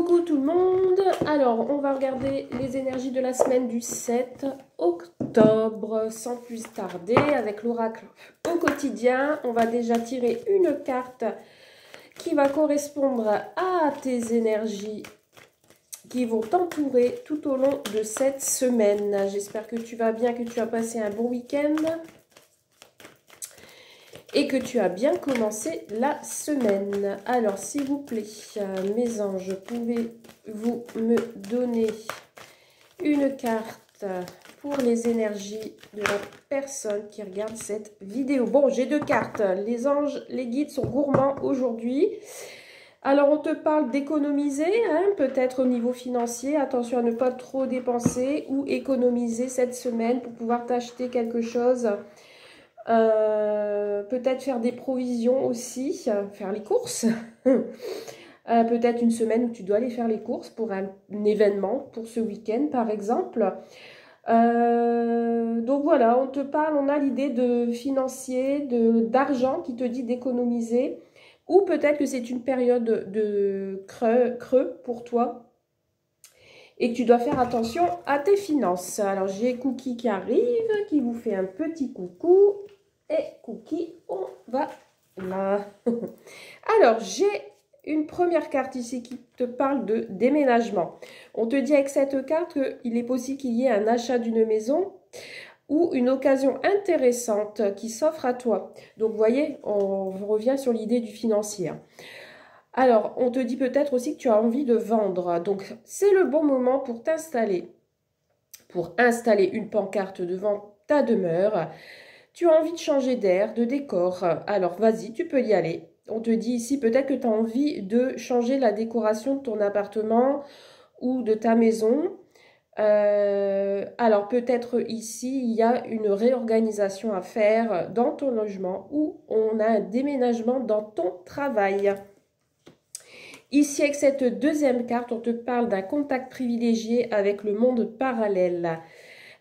Coucou tout le monde. Alors, on va regarder les énergies de la semaine du 7 octobre sans plus tarder avec l'oracle au quotidien. On va déjà tirer une carte qui va correspondre à tes énergies qui vont t'entourer tout au long de cette semaine. J'espère que tu vas bien, que tu as passé un bon week-end et que tu as bien commencé la semaine. Alors, s'il vous plaît, mes anges, pouvez-vous me donner une carte pour les énergies de la personne qui regarde cette vidéo? Bon, j'ai deux cartes. Les anges, les guides sont gourmands aujourd'hui. Alors, on te parle d'économiser, hein, peut-être au niveau financier. Attention à ne pas trop dépenser ou économiser cette semaine pour pouvoir t'acheter quelque chose. Peut-être faire des provisions aussi, faire les courses. Peut-être une semaine où tu dois aller faire les courses pour un événement, pour ce week-end par exemple. Donc voilà, on te parle, on a l'idée de financier, d'argent qui te dit d'économiser. Ou peut-être que c'est une période de creux pour toi et que tu dois faire attention à tes finances. Alors j'ai Cookie qui arrive, qui vous fait un petit coucou. Et Cookie, on va là. Alors, j'ai une première carte ici qui te parle de déménagement. On te dit avec cette carte qu'il est possible qu'il y ait un achat d'une maison ou une occasion intéressante qui s'offre à toi. Donc, vous voyez, on revient sur l'idée du financier. Alors, on te dit peut-être aussi que tu as envie de vendre. Donc, c'est le bon moment pour t'installer, pour installer une pancarte devant ta demeure. Tu as envie de changer d'air, de décor, alors vas-y, tu peux y aller. On te dit ici peut-être que tu as envie de changer la décoration de ton appartement ou de ta maison. Alors peut-être ici, il y a une réorganisation à faire dans ton logement ou on a un déménagement dans ton travail. Ici, avec cette deuxième carte, on te parle d'un contact privilégié avec le monde parallèle.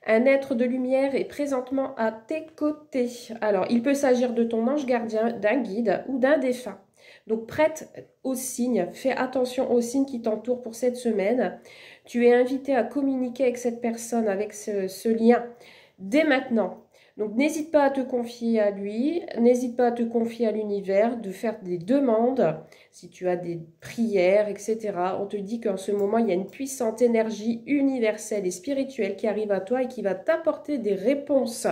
Un être de lumière est présentement à tes côtés. Alors, il peut s'agir de ton ange gardien, d'un guide ou d'un défunt. Donc, prête aux signes. Fais attention aux signes qui t'entourent pour cette semaine. Tu es invité à communiquer avec cette personne, avec ce lien, dès maintenant. Donc, n'hésite pas à te confier à lui, n'hésite pas à te confier à l'univers, de faire des demandes, si tu as des prières, etc. On te dit qu'en ce moment, il y a une puissante énergie universelle et spirituelle qui arrive à toi et qui va t'apporter des réponses.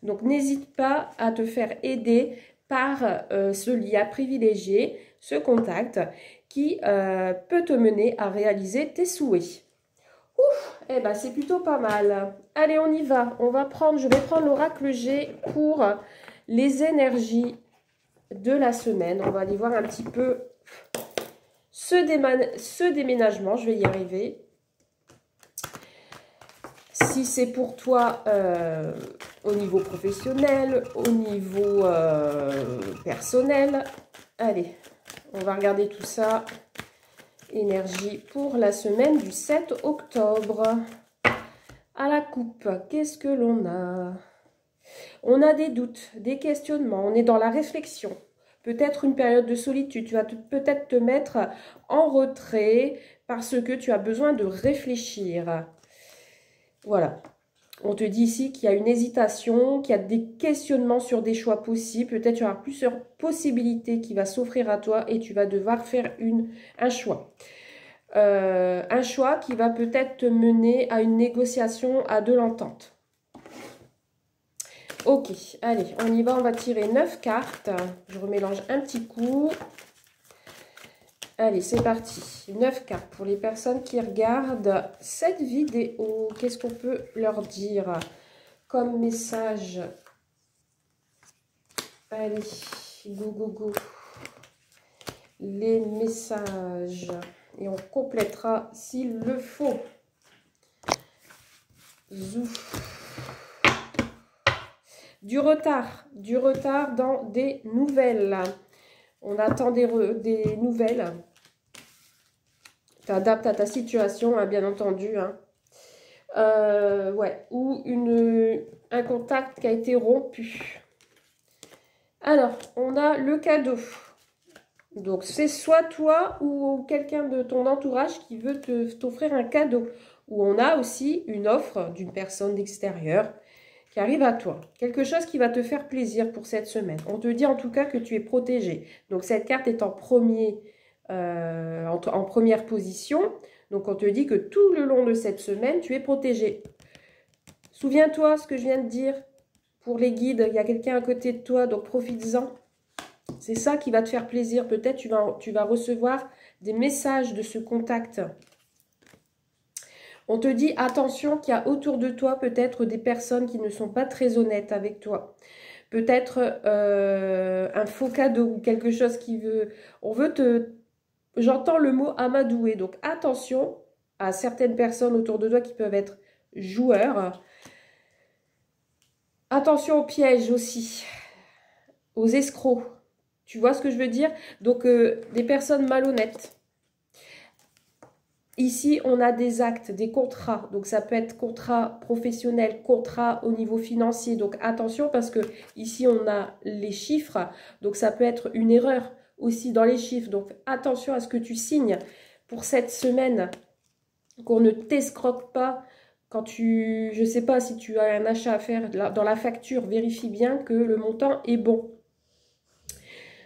Donc, n'hésite pas à te faire aider par ce lien privilégié, ce contact, qui peut te mener à réaliser tes souhaits. Ouf, eh ben c'est plutôt pas mal. Allez, on y va. Je vais prendre l'oracle G pour les énergies de la semaine. On va aller voir un petit peu ce déménagement. Je vais y arriver. Si c'est pour toi au niveau professionnel, au niveau personnel. Allez, on va regarder tout ça. Énergie pour la semaine du 7 octobre. À la coupe, qu'est-ce que l'on a? On a des doutes, des questionnements, on est dans la réflexion. Peut-être une période de solitude, tu vas peut-être te mettre en retrait parce que tu as besoin de réfléchir. Voilà. On te dit ici qu'il y a une hésitation, qu'il y a des questionnements sur des choix possibles. Peut-être tu auras plusieurs possibilités qui vont s'offrir à toi et tu vas devoir faire un choix. Un choix qui va peut-être te mener à une négociation à de l'entente. Ok, allez, on y va, on va tirer 9 cartes. Je remélange un petit coup. Allez, c'est parti. 9 cartes pour les personnes qui regardent cette vidéo. Qu'est-ce qu'on peut leur dire comme message? Allez, go, go, go. Les messages. Et on complétera s'il le faut. Zouf. Du retard dans des nouvelles. On attend des nouvelles. Tu adaptes à ta situation, hein, bien entendu. Hein. Ouais. Ou un contact qui a été rompu. Alors, on a le cadeau. Donc, c'est soit toi ou quelqu'un de ton entourage qui veut t'offrir un cadeau. Ou on a aussi une offre d'une personne d'extérieur qui arrive à toi. Quelque chose qui va te faire plaisir pour cette semaine. On te dit en tout cas que tu es protégé. Donc, cette carte est en première position. Donc, on te dit que tout le long de cette semaine, tu es protégé. Souviens-toi ce que je viens de dire. Pour les guides, il y a quelqu'un à côté de toi, donc profites-en. C'est ça qui va te faire plaisir. Peut-être tu vas recevoir des messages de ce contact. On te dit attention qu'il y a autour de toi peut-être des personnes qui ne sont pas très honnêtes avec toi. Peut-être un faux cadeau ou quelque chose qui veut... On veut te... J'entends le mot amadouer. Donc attention à certaines personnes autour de toi qui peuvent être joueurs. Attention aux pièges aussi. Aux escrocs. Tu vois ce que je veux dire? Donc, des personnes malhonnêtes. Ici, on a des actes, des contrats. Donc, ça peut être contrat professionnel, contrat au niveau financier. Donc, attention parce que ici, on a les chiffres. Donc, ça peut être une erreur aussi dans les chiffres. Donc, attention à ce que tu signes pour cette semaine. Qu'on ne t'escroque pas. Quand je ne sais pas si tu as un achat à faire dans la facture, vérifie bien que le montant est bon.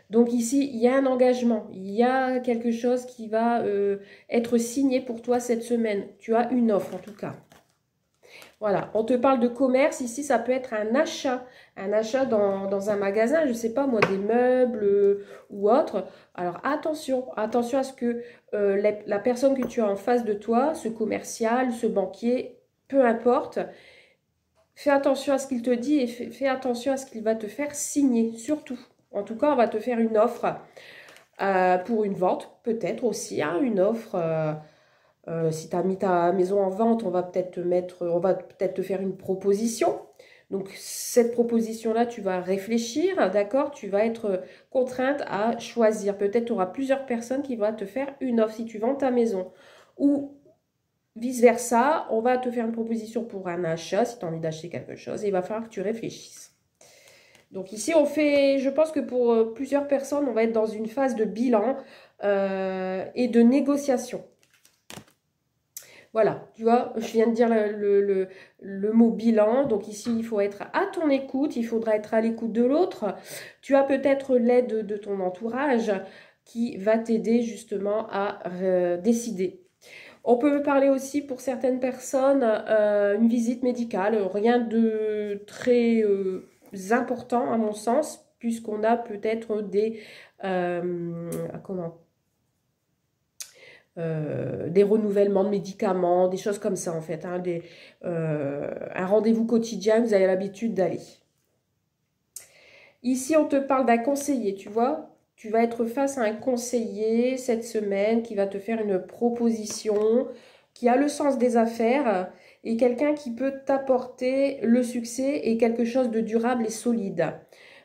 Donc ici, il y a un engagement, il y a quelque chose qui va être signé pour toi cette semaine. Tu as une offre en tout cas. Voilà, on te parle de commerce. Ici, ça peut être un achat dans un magasin, je ne sais pas moi, des meubles ou autre. Alors attention à ce que la personne que tu as en face de toi, ce commercial, ce banquier, peu importe, fais attention à ce qu'il te dit et fais attention à ce qu'il va te faire signer, surtout. En tout cas, on va te faire une offre pour une vente, peut-être aussi, hein, une offre. Si tu as mis ta maison en vente, on va peut-être te faire une proposition. Donc, cette proposition-là, tu vas réfléchir, d'accord? Tu vas être contrainte à choisir. Peut-être tu auras plusieurs personnes qui vont te faire une offre si tu vends ta maison. Ou vice-versa, on va te faire une proposition pour un achat, si tu as envie d'acheter quelque chose. Et il va falloir que tu réfléchisses. Donc ici, je pense que pour plusieurs personnes, on va être dans une phase de bilan et de négociation. Voilà, tu vois, je viens de dire le mot bilan. Donc ici, il faut être à ton écoute, il faudra être à l'écoute de l'autre. Tu as peut-être l'aide de ton entourage qui va t'aider justement à décider. On peut parler aussi pour certaines personnes une visite médicale, rien de très important à mon sens, puisqu'on a peut-être des des renouvellements de médicaments, des choses comme ça en fait, hein, un rendez-vous quotidien, vous avez l'habitude d'aller. Ici, on te parle d'un conseiller, tu vois. Tu vas être face à un conseiller cette semaine qui va te faire une proposition, qui a le sens des affaires et quelqu'un qui peut t'apporter le succès et quelque chose de durable et solide.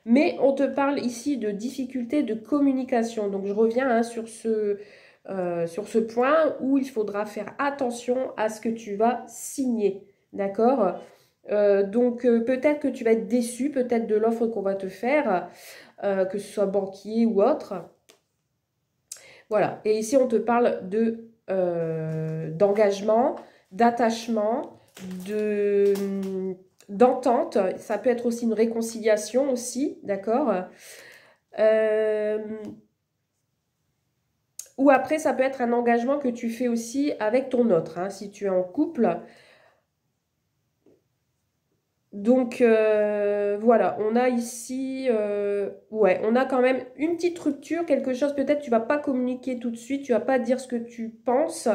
Mais on te parle ici de difficultés de communication. Donc, je reviens hein, sur ce point où il faudra faire attention à ce que tu vas signer. D'accord ? Donc, peut-être que tu vas être déçu, peut-être de l'offre qu'on va te faire, que ce soit banquier ou autre. Voilà. Et ici, on te parle d'engagement, d'attachement, d'entente. Ça peut être aussi une réconciliation aussi, d'accord ? Ou après, ça peut être un engagement que tu fais aussi avec ton autre, hein, si tu es en couple. Donc, voilà, on a ici, ouais, on a quand même une petite rupture, quelque chose, peut-être tu ne vas pas communiquer tout de suite, tu ne vas pas dire ce que tu penses,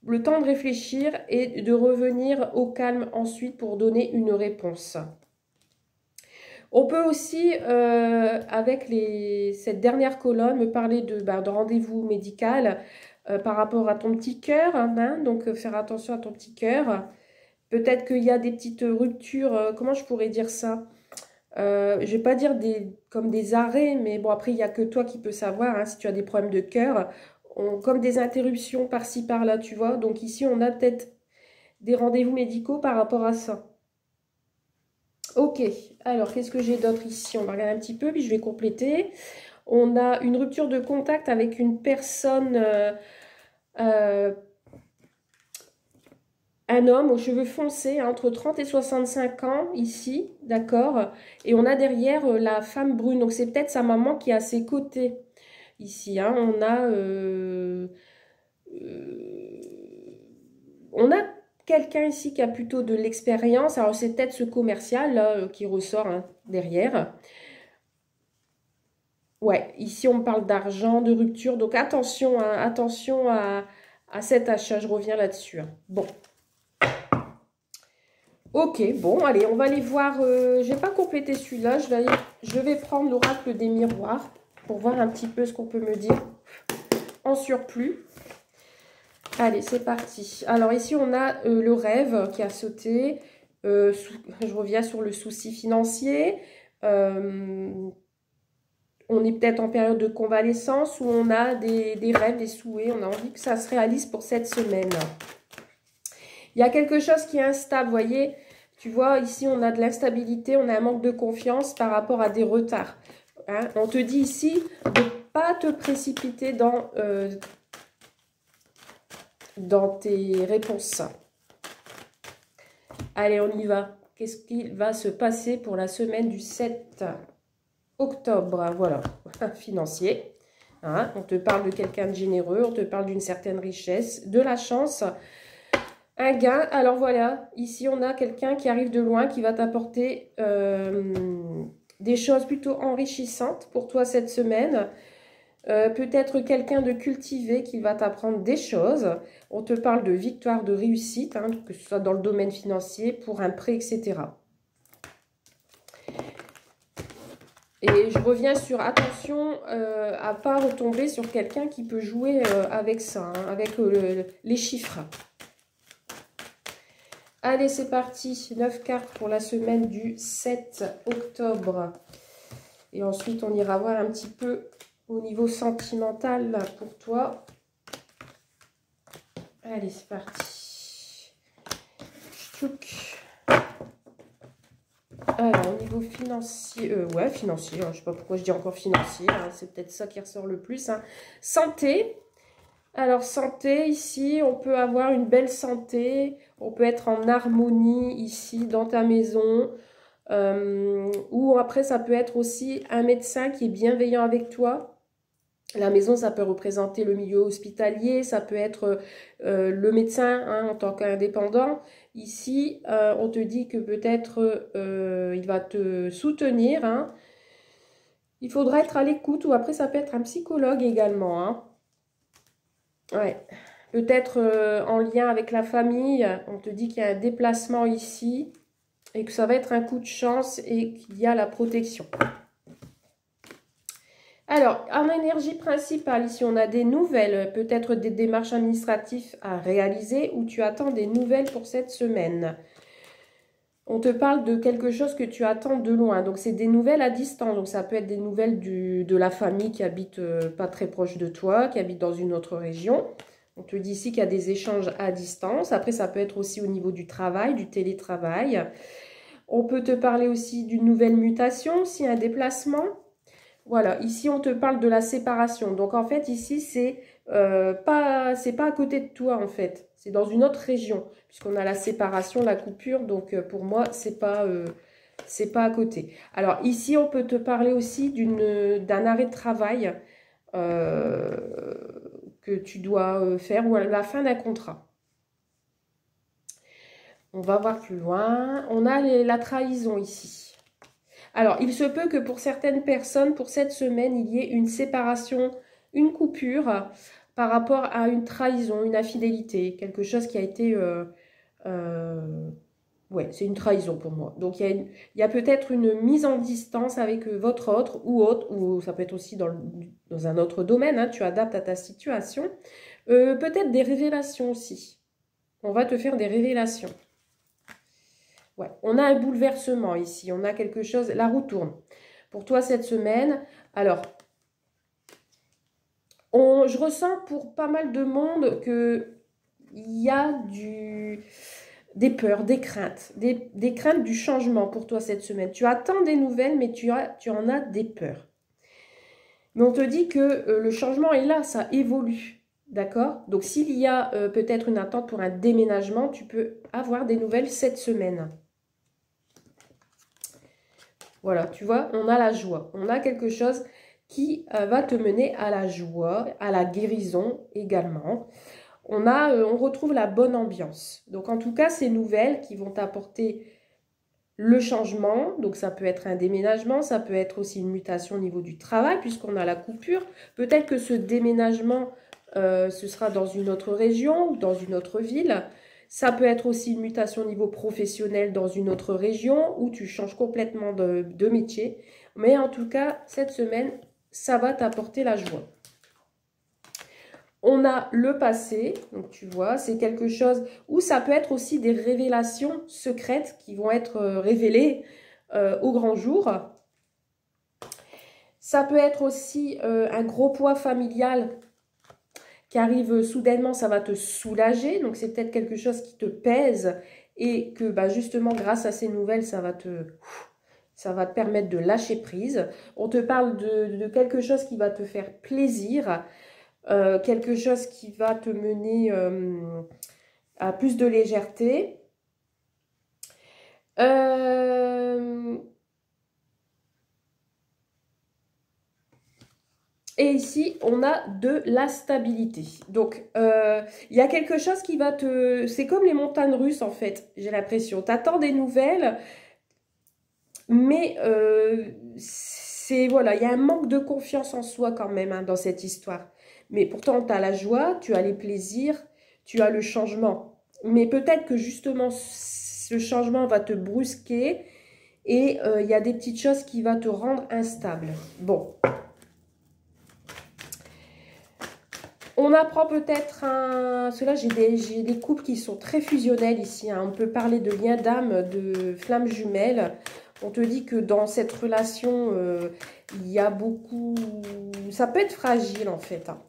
le temps de réfléchir et de revenir au calme ensuite pour donner une réponse. On peut aussi, avec cette dernière colonne, me parler de rendez-vous médical par rapport à ton petit cœur, hein, donc faire attention à ton petit cœur. Peut-être qu'il y a des petites ruptures, comment je pourrais dire ça? Je ne vais pas dire comme des arrêts, mais bon, après, il n'y a que toi qui peux savoir hein, si tu as des problèmes de cœur. Comme des interruptions par-ci, par-là, tu vois. Donc ici, on a peut-être des rendez-vous médicaux par rapport à ça. Ok, alors qu'est-ce que j'ai d'autre ici? On va regarder un petit peu, puis je vais compléter. On a une rupture de contact avec une personne, un homme aux cheveux foncés, entre 30 et 65 ans, ici, d'accord? Et on a derrière la femme brune, donc c'est peut-être sa maman qui est à ses côtés, ici, hein. On a quelqu'un ici qui a plutôt de l'expérience, alors c'est peut-être ce commercial là, qui ressort, hein, derrière. Ouais, ici on me parle d'argent, de rupture, donc attention, hein, attention à cet achat, je reviens là-dessus, hein. Bon. Ok, bon, allez, on va aller voir. Je n'ai pas complété celui-là. Je vais prendre l'oracle des miroirs pour voir un petit peu ce qu'on peut me dire en surplus. Allez, c'est parti. Alors ici, on a le rêve qui a sauté. Je reviens sur le souci financier. On est peut-être en période de convalescence où on a des rêves, des souhaits. On a envie que ça se réalise pour cette semaine. Il y a quelque chose qui est instable, vous voyez. Tu vois, ici, on a de l'instabilité, on a un manque de confiance par rapport à des retards. Hein. On te dit ici de ne pas te précipiter dans tes réponses. Allez, on y va. Qu'est-ce qui va se passer pour la semaine du 7 octobre? Voilà, financier. Hein. On te parle de quelqu'un de généreux, on te parle d'une certaine richesse, de la chance. Un gain, alors voilà, ici on a quelqu'un qui arrive de loin, qui va t'apporter des choses plutôt enrichissantes pour toi cette semaine. Peut-être quelqu'un de cultivé qui va t'apprendre des choses. On te parle de victoire, de réussite, hein, que ce soit dans le domaine financier, pour un prêt, etc. Et je reviens sur, attention à ne pas retomber sur quelqu'un qui peut jouer avec ça, hein, avec les chiffres. Allez, c'est parti. 9 cartes pour la semaine du 7 octobre. Et ensuite, on ira voir un petit peu au niveau sentimental pour toi. Allez, c'est parti. Tchouk. Alors, au niveau financier, ouais, financier, hein, je ne sais pas pourquoi je dis encore financier, hein, c'est peut-être ça qui ressort le plus. Hein. Santé. Alors, santé, ici, on peut avoir une belle santé, on peut être en harmonie ici, dans ta maison, ou après, ça peut être aussi un médecin qui est bienveillant avec toi. La maison, ça peut représenter le milieu hospitalier, ça peut être le médecin, hein, en tant qu'indépendant. Ici, on te dit que peut-être il va te soutenir, hein. Il faudra être à l'écoute, ou après, ça peut être un psychologue également, hein. Ouais, peut-être en lien avec la famille, on te dit qu'il y a un déplacement ici et que ça va être un coup de chance et qu'il y a la protection. Alors, en énergie principale, ici on a des nouvelles, peut-être des démarches administratives à réaliser ou tu attends des nouvelles pour cette semaine. On te parle de quelque chose que tu attends de loin, donc c'est des nouvelles à distance, donc ça peut être des nouvelles de la famille qui habite pas très proche de toi, qui habite dans une autre région. On te dit ici qu'il y a des échanges à distance, après ça peut être aussi au niveau du travail, du télétravail. On peut te parler aussi d'une nouvelle mutation, si un déplacement. Voilà, ici on te parle de la séparation, donc en fait ici c'est pas à côté de toi en fait, c'est dans une autre région, puisqu'on a la séparation, la coupure, donc pour moi c'est pas à côté. Alors ici on peut te parler aussi d'un arrêt de travail que tu dois faire, ou à la fin d'un contrat. On va voir plus loin, on a la trahison ici. Alors, il se peut que pour certaines personnes, pour cette semaine, il y ait une séparation, une coupure par rapport à une trahison, une infidélité, quelque chose qui a été... ouais, c'est une trahison pour moi. Donc, il y a peut-être une mise en distance avec votre autre, ou ça peut être aussi dans un autre domaine, hein, tu adaptes à ta situation. Peut-être des révélations aussi. On va te faire des révélations. Ouais, on a un bouleversement ici, on a quelque chose, la roue tourne. Pour toi cette semaine, alors, je ressens pour pas mal de monde qu'il y a des peurs, des craintes, des craintes du changement pour toi cette semaine. Tu attends des nouvelles, mais tu en as des peurs. Mais on te dit que le changement est là, ça évolue. D'accord? Donc, s'il y a peut-être une attente pour un déménagement, tu peux avoir des nouvelles cette semaine. Voilà, tu vois, on a la joie. On a quelque chose qui va te mener à la joie, à la guérison également. On retrouve la bonne ambiance. Donc, en tout cas, ces nouvelles qui vont t'apporter le changement, donc ça peut être un déménagement, ça peut être aussi une mutation au niveau du travail, puisqu'on a la coupure. Peut-être que ce déménagement, ce sera dans une autre région ou dans une autre ville. Ça peut être aussi une mutation au niveau professionnel dans une autre région, où tu changes complètement de métier. Mais en tout cas, cette semaine, ça va t'apporter la joie. On a le passé, donc tu vois, c'est quelque chose où ça peut être aussi des révélations secrètes qui vont être révélées au grand jour. Ça peut être aussi un gros poids familial qui arrive soudainement, ça va te soulager. Donc c'est peut-être quelque chose qui te pèse et que bah, justement grâce à ces nouvelles, ça va te permettre de lâcher prise. On te parle de quelque chose qui va te faire plaisir. Quelque chose qui va te mener à plus de légèreté. Et ici, on a de la stabilité. Donc, il y a quelque chose qui va te... C'est comme les montagnes russes, en fait, j'ai l'impression. Tu attends des nouvelles, mais voilà, il y a un manque de confiance en soi quand même hein, dans cette histoire. Mais pourtant, tu as la joie, tu as les plaisirs, tu as le changement. Mais peut-être que justement, ce changement va te brusquer et il y a des petites choses qui vont te rendre instable. Bon. On apprend peut-être un... Cela, j'ai des couples qui sont très fusionnels ici. Hein. On peut parler de lien d'âme, de flammes jumelles. On te dit que dans cette relation, il y a beaucoup... Ça peut être fragile en fait. Hein.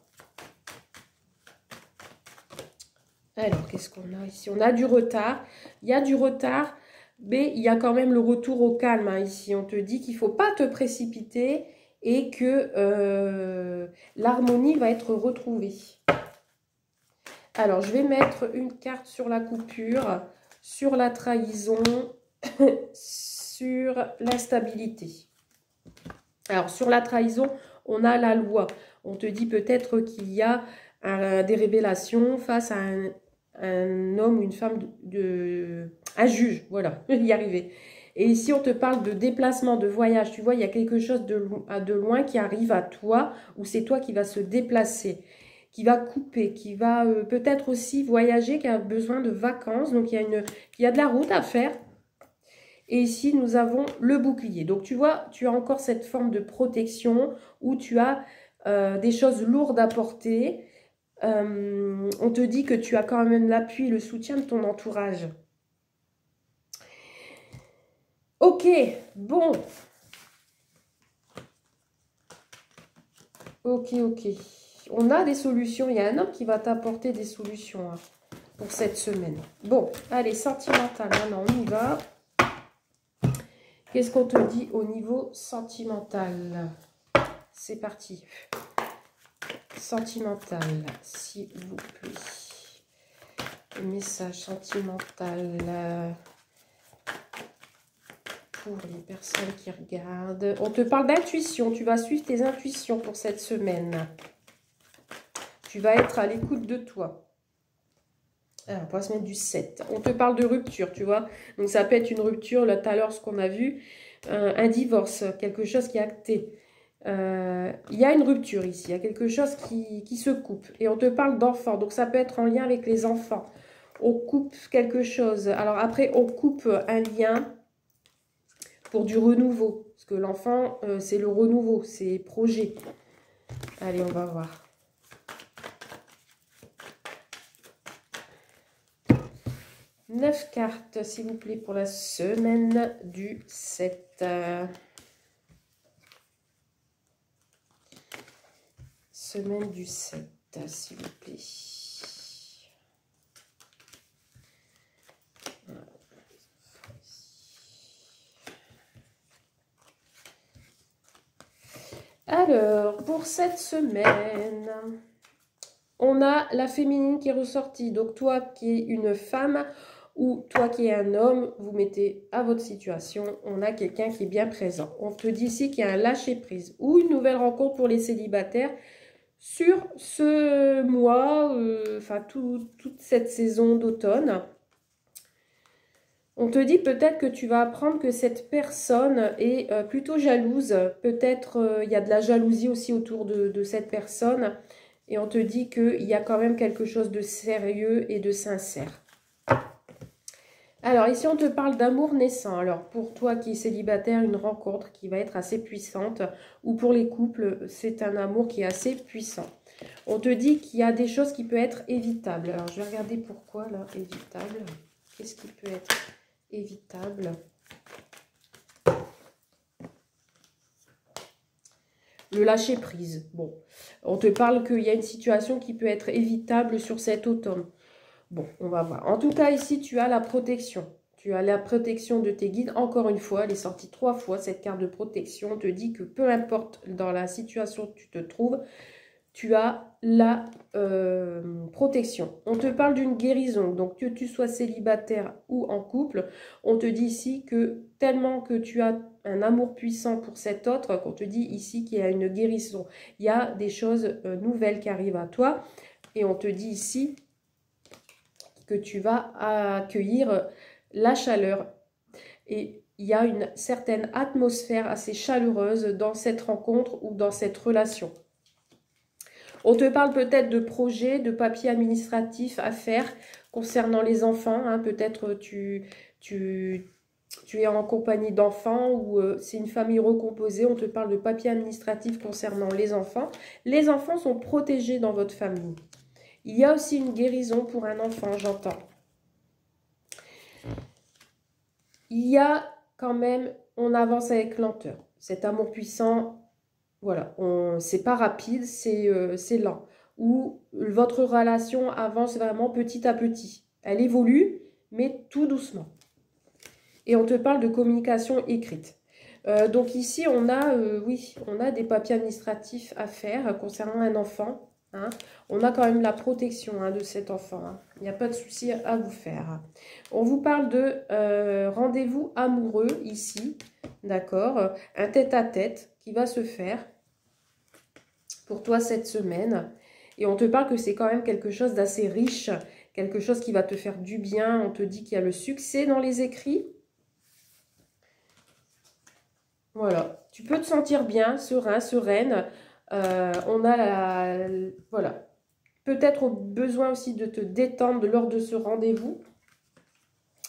Alors, qu'est-ce qu'on a ici? On a du retard. Il y a du retard, mais il y a quand même le retour au calme. Hein, ici, on te dit qu'il ne faut pas te précipiter et que l'harmonie va être retrouvée. Alors, je vais mettre une carte sur la coupure, sur la trahison, sur l'instabilité. Alors, sur la trahison, on a la loi. On te dit peut-être qu'il y a des révélations face à un homme ou une femme, un juge. Voilà, y arriver. Et ici, on te parle de déplacement, de voyage. Tu vois, il y a quelque chose de loin qui arrive à toi, ou c'est toi qui vas se déplacer, qui va couper, qui va peut-être aussi voyager, qui a besoin de vacances. Donc, il y a de la route à faire. Et ici, nous avons le bouclier. Donc, tu vois, tu as encore cette forme de protection où tu as des choses lourdes à porter. On te dit que tu as quand même l'appui, le soutien de ton entourage. Ok, bon. Ok. On a des solutions. Il y a un homme qui va t'apporter des solutions hein, pour cette semaine. Bon, allez, sentimental. Maintenant, on y va. Qu'est-ce qu'on te dit au niveau sentimental? C'est parti. Sentimental, s'il vous plaît. Le message sentimental pour les personnes qui regardent. On te parle d'intuition. Tu vas suivre tes intuitions pour cette semaine. Tu vas être à l'écoute de toi. Alors, on va se mettre du 7. On te parle de rupture, tu vois. Donc, ça peut être une rupture, là, tout à l'heure, ce qu'on a vu. Un divorce, quelque chose qui est acté. Il y a une rupture ici. Il y a quelque chose qui se coupe. Et on te parle d'enfants. Donc, ça peut être en lien avec les enfants. On coupe quelque chose. Alors, après, on coupe un lien pour du renouveau. Parce que l'enfant, c'est le renouveau. C'est projet. Allez, on va voir. 9 cartes, s'il vous plaît, pour la semaine du 7. Semaine du 7, s'il vous plaît. Alors, Alors, pour cette semaine, on a la féminine qui est ressortie. Donc, toi qui es une femme ou toi qui es un homme, vous mettez à votre situation. On a quelqu'un qui est bien présent. On te dit ici qu'il y a un lâcher-prise ou une nouvelle rencontre pour les célibataires sur ce mois, enfin toute cette saison d'automne. On te dit peut-être que tu vas apprendre que cette personne est plutôt jalouse. Peut-être il y a de la jalousie aussi autour de cette personne. Et on te dit qu'il y a quand même quelque chose de sérieux et de sincère. Alors ici on te parle d'amour naissant. Alors pour toi qui es célibataire, une rencontre qui va être assez puissante. Ou pour les couples, c'est un amour qui est assez puissant. On te dit qu'il y a des choses qui peuvent être évitables. Alors je vais regarder pourquoi là, évitable. Qu'est-ce qui peut être évitable? Le lâcher prise. Bon, on te parle qu'il y a une situation qui peut être évitable sur cet automne. Bon, on va voir. En tout cas, ici, tu as la protection. Tu as la protection de tes guides. Encore une fois, elle est sortie 3 fois, cette carte de protection. On te dit que peu importe dans la situation où tu te trouves, tu as la protection. On te parle d'une guérison. Donc, que tu sois célibataire ou en couple, on te dit ici que tellement que tu as un amour puissant pour cet autre, qu'on te dit ici qu'il y a une guérison. Il y a des choses nouvelles qui arrivent à toi. Et on te dit ici que tu vas accueillir la chaleur. Et il y a une certaine atmosphère assez chaleureuse dans cette rencontre ou dans cette relation. On te parle peut-être de projets, de papiers administratifs à faire concernant les enfants. Hein. Peut-être tu es en compagnie d'enfants ou c'est une famille recomposée. On te parle de papiers administratifs concernant les enfants. Les enfants sont protégés dans votre famille. Il y a aussi une guérison pour un enfant, j'entends. Il y a quand même, on avance avec lenteur. Cet amour puissant, voilà, c'est pas rapide, c'est lent. Ou votre relation avance vraiment petit à petit. Elle évolue, mais tout doucement. Et on te parle de communication écrite. Donc ici, on a, oui, on a des papiers administratifs à faire concernant un enfant. Hein. On a quand même la protection de cet enfant. Hein. Il n'y a pas de souci à vous faire. On vous parle de rendez-vous amoureux ici. D'accord. Un tête-à-tête qui va se faire pour toi cette semaine. Et on te parle que c'est quand même quelque chose d'assez riche. Quelque chose qui va te faire du bien. On te dit qu'il y a le succès dans les écrits. Voilà. Tu peux te sentir bien, serein, sereine. On a voilà, peut-être besoin aussi de te détendre lors de ce rendez-vous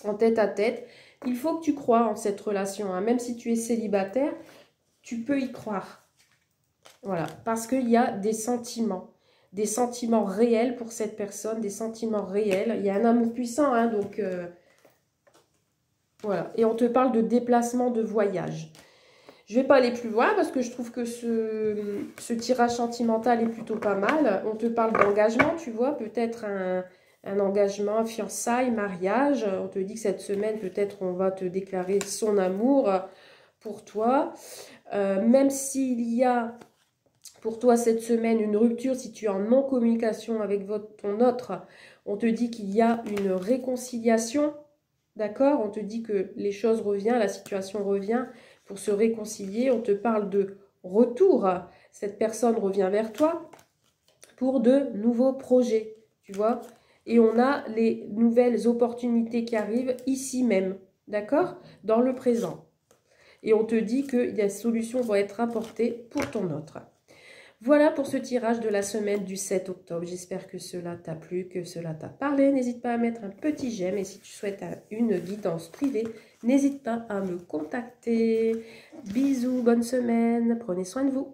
en tête-à-tête. Il faut que tu crois en cette relation, hein. Même si tu es célibataire, tu peux y croire. Voilà, parce qu'il y a des sentiments réels pour cette personne, des sentiments réels. Il y a un amour puissant, hein, donc voilà. Et on te parle de déplacement, de voyage. Je ne vais pas aller plus loin parce que je trouve que ce tirage sentimental est plutôt pas mal. On te parle d'engagement, tu vois, peut-être un engagement, fiançailles, mariage. On te dit que cette semaine, peut-être on va te déclarer son amour pour toi. Même s'il y a pour toi cette semaine une rupture, si tu es en non-communication avec ton autre, on te dit qu'il y a une réconciliation. D'accord? On te dit que les choses reviennent, la situation revient. Pour se réconcilier, on te parle de retour. Cette personne revient vers toi pour de nouveaux projets, tu vois. Et on a les nouvelles opportunités qui arrivent ici même, d'accord? Dans le présent. Et on te dit que des solutions vont être apportées pour ton autre. Voilà pour ce tirage de la semaine du 7 octobre. J'espère que cela t'a plu, que cela t'a parlé. N'hésite pas à mettre un petit j'aime et si tu souhaites une guidance privée, n'hésite pas à me contacter. Bisous, bonne semaine, prenez soin de vous.